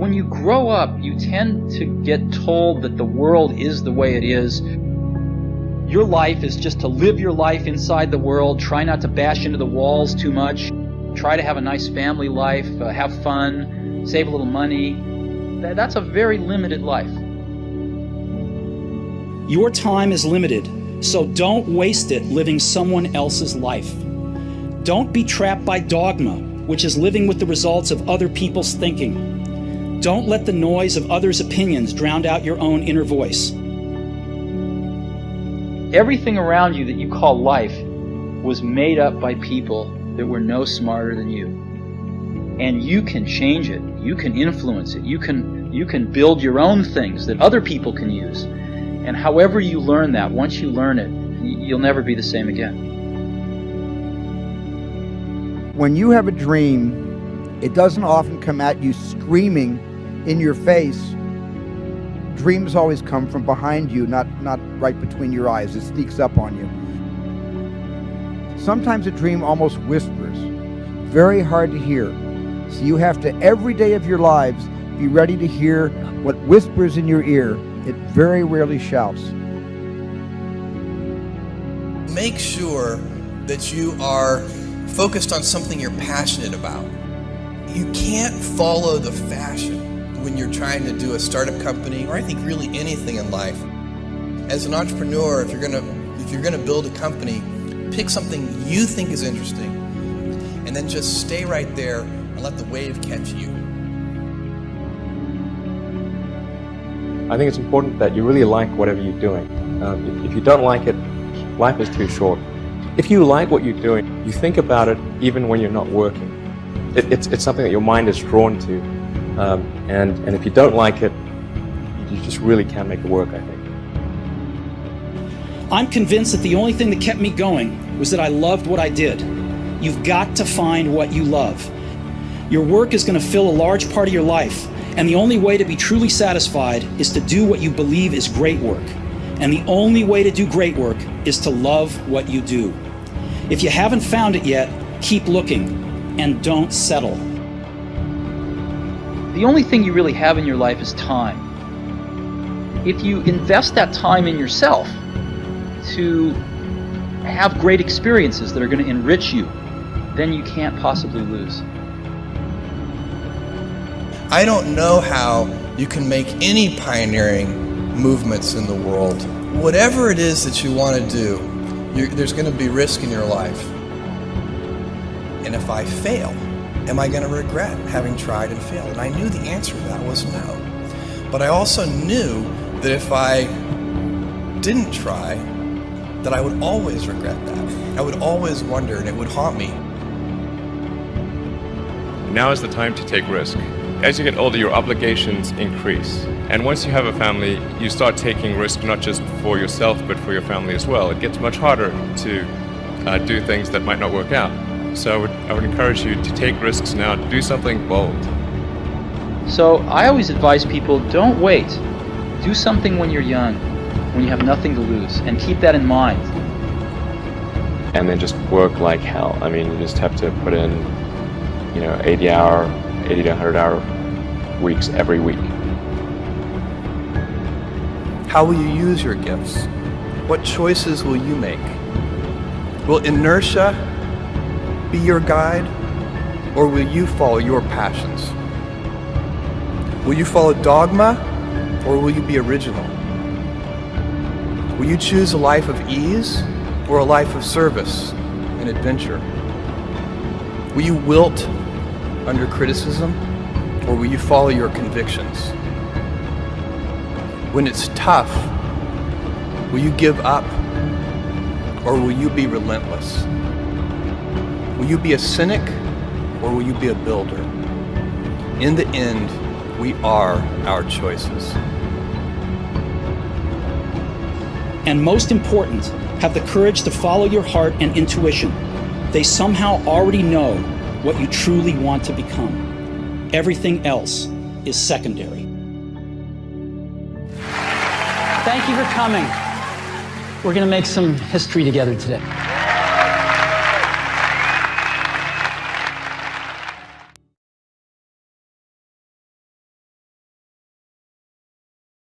when you grow up, you tend to get told that the world is the way it is. Your life is just to live your life inside the world, try not to bash into the walls too much, try to have a nice family life, have fun, save a little money. That's a very limited life. Your time is limited, so don't waste it living someone else's life. Don't be trapped by dogma, which is living with the results of other people's thinking. Don't let the noise of others' opinions drown out your own inner voice. Everything around you that you call life was made up by people that were no smarter than you. And you can change it. You can influence it. You can build your own things that other people can use. And however you learn that, once you learn it, you'll never be the same again. When you have a dream, it doesn't often come at you screaming in your face. Dreams always come from behind you, not right between your eyes. It sneaks up on you. Sometimes a dream almost whispers, very hard to hear. So you have to, every day of your lives, be ready to hear what whispers in your ear. It very rarely shouts. Make sure that you are focused on something you're passionate about. You can't follow the fashion when you're trying to do a startup company, or I think really anything in life. As an entrepreneur, if you're gonna build a company, pick something you think is interesting, and then just stay right there and let the wave catch you. I think it's important that you really like whatever you're doing. If you don't like it, life is too short. If you like what you're doing, you think about it even when you're not working. It's something that your mind is drawn to. And if you don't like it, you just really can't make it work, I think. I'm convinced that the only thing that kept me going was that I loved what I did. You've got to find what you love. Your work is going to fill a large part of your life, and the only way to be truly satisfied is to do what you believe is great work. And the only way to do great work is to love what you do. If you haven't found it yet, keep looking and don't settle. The only thing you really have in your life is time. If you invest that time in yourself to have great experiences that are going to enrich you, then you can't possibly lose. I don't know how you can make any pioneering movements in the world. Whatever it is that you want to do, there's going to be risk in your life. And if I fail, am I going to regret having tried and failed? And I knew the answer to that was no. But I also knew that if I didn't try, that I would always regret that. I would always wonder, and it would haunt me. Now is the time to take risk. As you get older, your obligations increase. And once you have a family, you start taking risk not just for yourself, but for your family as well. It gets much harder to do things that might not work out. So I would encourage you to take risks now, to do something bold. So I always advise people, don't wait. Do something when you're young, when you have nothing to lose, and keep that in mind. And then just work like hell. I mean, you just have to put in, 80 to 100 hour weeks every week. How will you use your gifts? What choices will you make? Will inertia be your guide, or will you follow your passions? Will you follow dogma, or will you be original? Will you choose a life of ease, or a life of service and adventure? Will you wilt under criticism, or will you follow your convictions? When it's tough, will you give up, or will you be relentless? Will you be a cynic, or will you be a builder? In the end, we are our choices. And most important, have the courage to follow your heart and intuition. They somehow already know what you truly want to become. Everything else is secondary. Thank you for coming. We're going to make some history together today.